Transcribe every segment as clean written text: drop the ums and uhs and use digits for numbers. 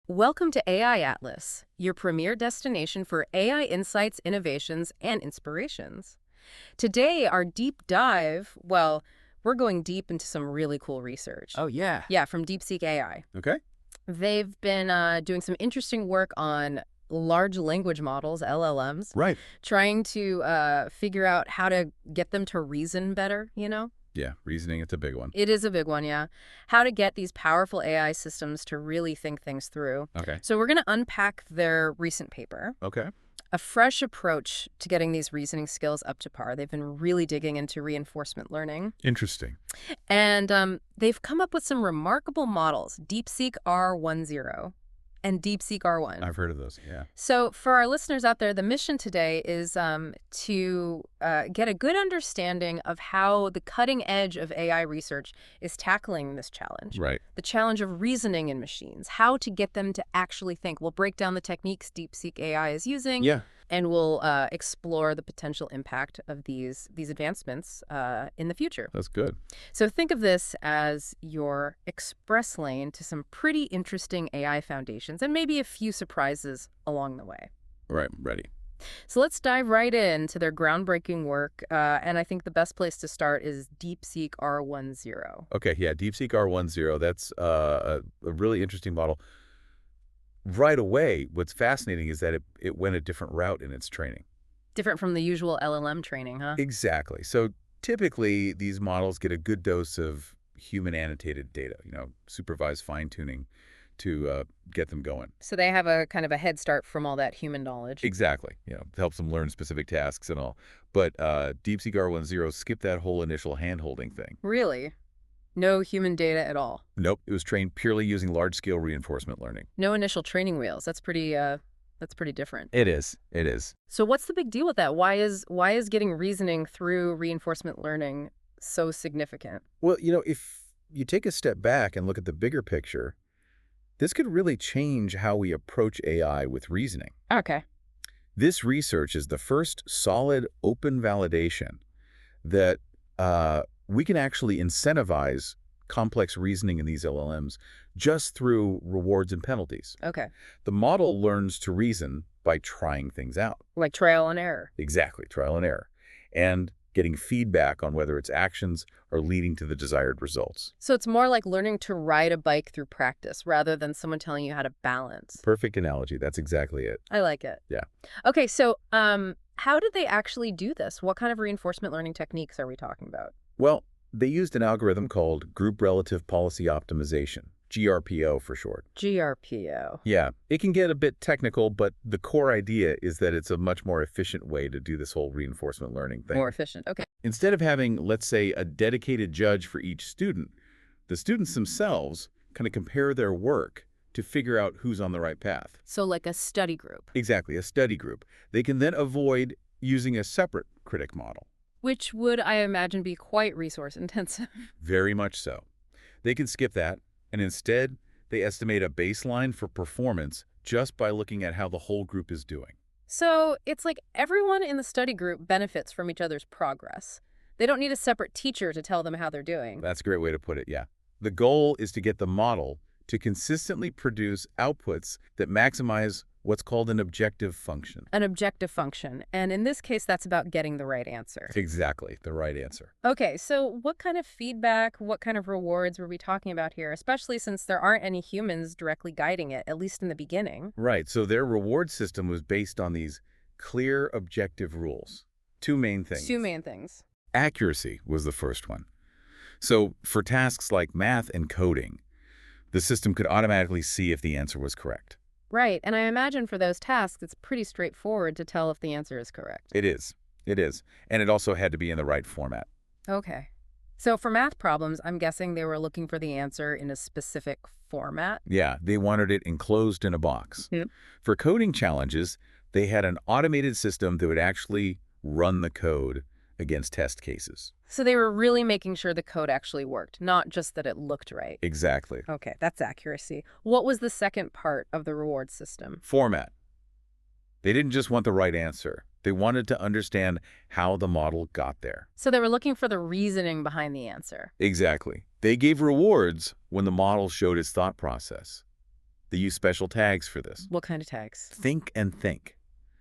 Welcome to AI Atlas, your premier destination for AI insights, innovations, and inspirations. Today, our deep dive, well, we're going deep into some really cool research. Oh, yeah. Yeah, from DeepSeek AI. Okay. They've been doing some interesting work on large language models, LLMs, Right. trying to figure out how to get them to reason better. Yeah, reasoning, it's a big one. It is a big one, yeah. How to get these powerful AI systems to really think things through. Okay. So we're going to unpack their recent paper, Okay. a fresh approach to getting these reasoning skills up to par. They've been really digging into reinforcement learning. Interesting. And they've come up with some remarkable models, DeepSeek R1-Zero and DeepSeek R1. I've heard of those, yeah. So for our listeners out there, the mission today is to get a good understanding of how the cutting edge of AI research is tackling this challenge. Right. The challenge of reasoning in machines, how to get them to actually think. We'll break down the techniques DeepSeek AI is using, Yeah. and we'll explore the potential impact of these advancements in the future. That's good. So think of this as your express lane to some pretty interesting AI foundations and maybe a few surprises along the way. Right. Ready. So let's dive right into their groundbreaking work. And I think the best place to start is DeepSeek R1-Zero. Okay, yeah, DeepSeek R1-Zero, that's a really interesting model. Right away, what's fascinating is that it went a different route in its training. Different from the usual LLM training, huh? Exactly. So typically, these models get a good dose of human-annotated data, supervised fine-tuning to get them going. So they have a kind of a head start from all that human knowledge. Exactly. It helps them learn specific tasks and all. But DeepSeek R1-Zero skipped that whole initial hand-holding thing. Really? No human data at all? Nope. It was trained purely using large-scale reinforcement learning. No initial training wheels. That's pretty different. It is. It is. So what's the big deal with that? Why is getting reasoning through reinforcement learning so significant? Well, if you take a step back and look at the bigger picture, this could really change how we approach AI with reasoning. Okay. This research is the first solid, open validation that we can actually incentivize complex reasoning in these LLMs just through rewards and penalties. Okay. The model learns to reason by trying things out. Like trial and error. Exactly, trial and error. And getting feedback on whether its actions are leading to the desired results. So it's more like learning to ride a bike through practice rather than someone telling you how to balance. Perfect analogy. That's exactly it. I like it. Yeah. Okay, so how did they actually do this? What kind of reinforcement learning techniques are we talking about? Well, they used an algorithm called Group Relative Policy Optimization, GRPO for short. GRPO. Yeah, it can get a bit technical, but the core idea is that it's a much more efficient way to do this whole reinforcement learning thing. More efficient. Okay. Instead of having, let's say, a dedicated judge for each student, the students themselves kind of compare their work to figure out who's on the right path. So like a study group, Exactly, a study group. They can then avoid using a separate critic model. which would, I imagine, be quite resource intensive. Very much so. They can skip that, and instead, they estimate a baseline for performance just by looking at how the whole group is doing. So it's like everyone in the study group benefits from each other's progress. They don't need a separate teacher to tell them how they're doing. That's a great way to put it, yeah. The goal is to get the model to consistently produce outputs that maximize what's called an objective function. An objective function. And in this case, that's about getting the right answer. Exactly, the right answer. Okay, so what kind of feedback, what kind of rewards were we talking about here, especially since there aren't any humans directly guiding it, at least in the beginning? Right, so their reward system was based on these clear objective rules. Two main things. Two main things. Accuracy was the first one. So for tasks like math and coding, the system could automatically see if the answer was correct. Right, and I imagine for those tasks, it's pretty straightforward to tell if the answer is correct. It is. It is. And it also had to be in the right format. Okay. So for math problems, I'm guessing they were looking for the answer in a specific format? Yeah, they wanted it enclosed in a box. Yep. For coding challenges, they had an automated system that would actually run the code against test cases. So they were really making sure the code actually worked, not just that it looked right. Exactly. Okay, that's accuracy. What was the second part of the reward system? Format. They didn't just want the right answer. They wanted to understand how the model got there. So they were looking for the reasoning behind the answer. Exactly. They gave rewards when the model showed its thought process. They use special tags for this. What kind of tags? Think and think.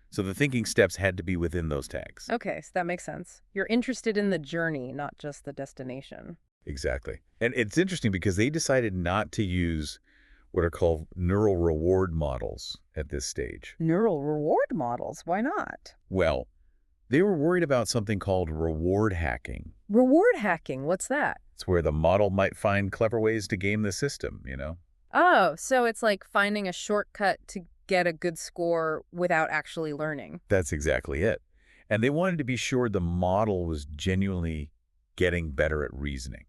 So the thinking steps had to be within those tags. Okay, so that makes sense. You're interested in the journey, not just the destination. Exactly. And it's interesting because they decided not to use what are called neural reward models at this stage. Neural reward models, why not? Well, they were worried about something called reward hacking. Reward hacking, what's that? It's where the model might find clever ways to game the system, you know? Oh, so it's like finding a shortcut to get a good score without actually learning. That's exactly it. And they wanted to be sure the model was genuinely getting better at reasoning.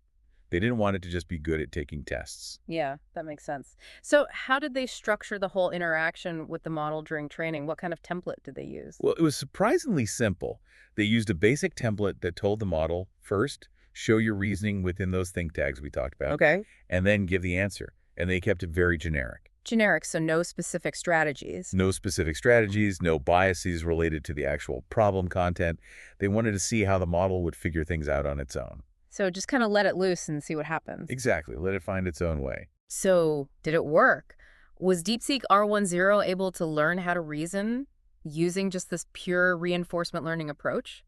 They didn't want it to just be good at taking tests. Yeah, that makes sense. So how did they structure the whole interaction with the model during training? What kind of template did they use? Well, it was surprisingly simple. They used a basic template that told the model, first, show your reasoning within those think tags we talked about, Okay. and then give the answer. And they kept it very generic. Generic, so no specific strategies. No specific strategies, no biases related to the actual problem content. They wanted to see how the model would figure things out on its own. So just kind of let it loose and see what happens. Exactly. Let it find its own way. So did it work? Was DeepSeek R1-Zero able to learn how to reason using just this pure reinforcement learning approach?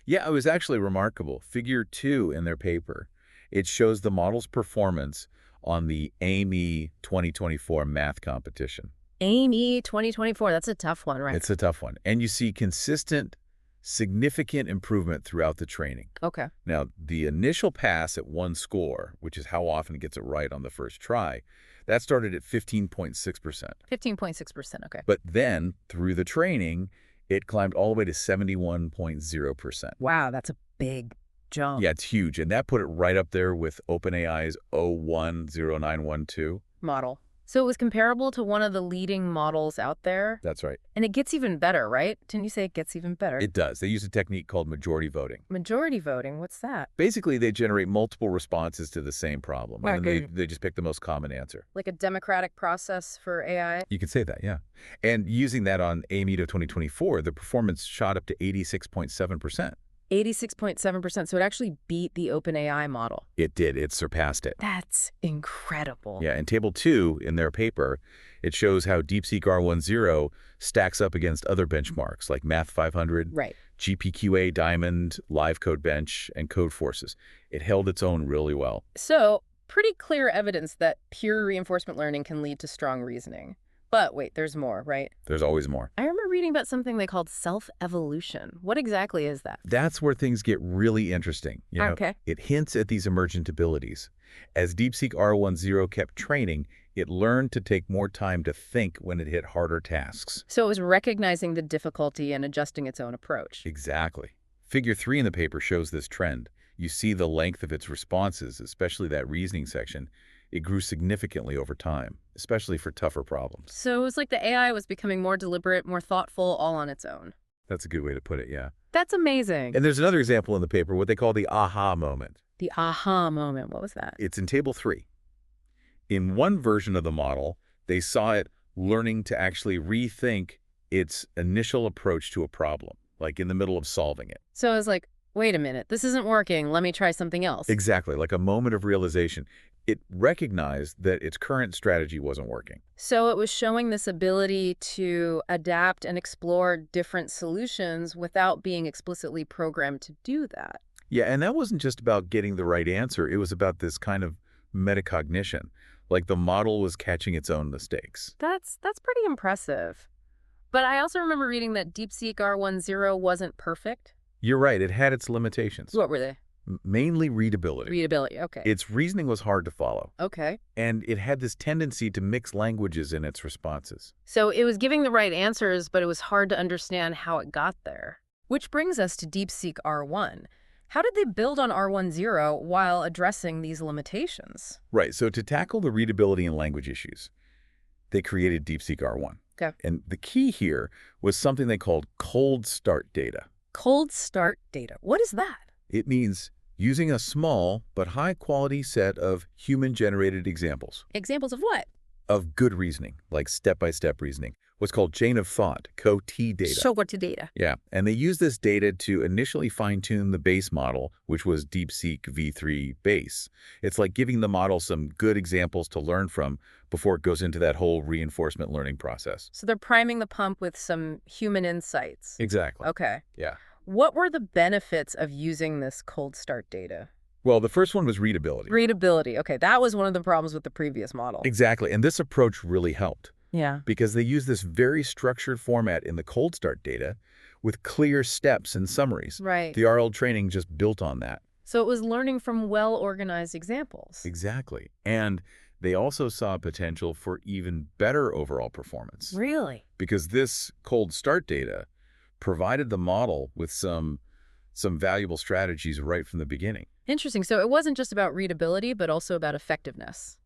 Yeah, it was actually remarkable. Figure 2 in their paper, it shows the model's performance on the AIME 2024 math competition. AIME 2024, that's a tough one, right? It's a tough one. And you see consistent, significant improvement throughout the training. Okay. Now, the initial pass at one score, which is how often it gets it right on the first try, that started at 15.6%. 15.6%, okay. But then, through the training, it climbed all the way to 71.0%. Wow, that's a big jump. Yeah, it's huge. And that put it right up there with OpenAI's 010912. Model. So it was comparable to one of the leading models out there? That's right. And it gets even better, right? Didn't you say it gets even better? It does. They use a technique called majority voting. Majority voting, what's that? Basically, they generate multiple responses to the same problem. And Okay. then they just pick the most common answer. Like a democratic process for AI? You can say that, yeah. And using that on AIME 2024, the performance shot up to 86.7%. 86.7%, so it actually beat the OpenAI model. It did. It surpassed it. That's incredible. Yeah, in Table 2 in their paper, it shows how DeepSeek R1-Zero stacks up against other benchmarks like Math 500, Right. GPQA Diamond, Live Code Bench, and Code Forces. It held its own really well. So, pretty clear evidence that pure reinforcement learning can lead to strong reasoning. But wait, there's more, right? There's always more. I remember reading about something they called self-evolution. What exactly is that? That's where things get really interesting. You know, Okay. it hints at these emergent abilities. As DeepSeek R1-Zero kept training, it learned to take more time to think when it hit harder tasks. So it was recognizing the difficulty and adjusting its own approach. Exactly. Figure 3 in the paper shows this trend. You see the length of its responses, especially that reasoning section. It grew significantly over time, especially for tougher problems. So it was like the AI was becoming more deliberate, more thoughtful, all on its own. That's a good way to put it, yeah. That's amazing. And there's another example in the paper, what they call the aha moment. The aha moment, what was that? It's in Table 3. In one version of the model, they saw it learning to actually rethink its initial approach to a problem, like in the middle of solving it. So I was like, wait a minute, this isn't working. Let me try something else. Exactly, like a moment of realization. It recognized that its current strategy wasn't working. So it was showing this ability to adapt and explore different solutions without being explicitly programmed to do that. Yeah, and that wasn't just about getting the right answer. It was about this kind of metacognition, like the model was catching its own mistakes. That's pretty impressive. But I also remember reading that DeepSeek R1-Zero wasn't perfect. You're right, it had its limitations. What were they? Mainly readability. Readability, okay. Its reasoning was hard to follow. Okay. And it had this tendency to mix languages in its responses. So it was giving the right answers, but it was hard to understand how it got there. Which brings us to DeepSeek R1. How did they build on R1-Zero while addressing these limitations? Right, so to tackle the readability and language issues, they created DeepSeek R1. Okay. And the key here was something they called cold start data. Cold start data. What is that? It means using a small but high-quality set of human-generated examples. Examples of what? of good reasoning, like step-by-step reasoning, what's called chain of thought, COT data. So what to data? Yeah, and they use this data to initially fine-tune the base model, which was DeepSeek V3 base. It's like giving the model some good examples to learn from before it goes into that whole reinforcement learning process. So they're priming the pump with some human insights. Exactly. Okay. Yeah. What were the benefits of using this cold start data? Well, the first one was readability. Readability. Okay, that was one of the problems with the previous model. Exactly, and this approach really helped Yeah. because they use this very structured format in the cold start data with clear steps and summaries. Right. The RL training just built on that. So it was learning from well-organized examples. Exactly. And they also saw potential for even better overall performance Really? because this cold start data provided the model with some valuable strategies right from the beginning. Interesting. So it wasn't just about readability, but also about effectiveness.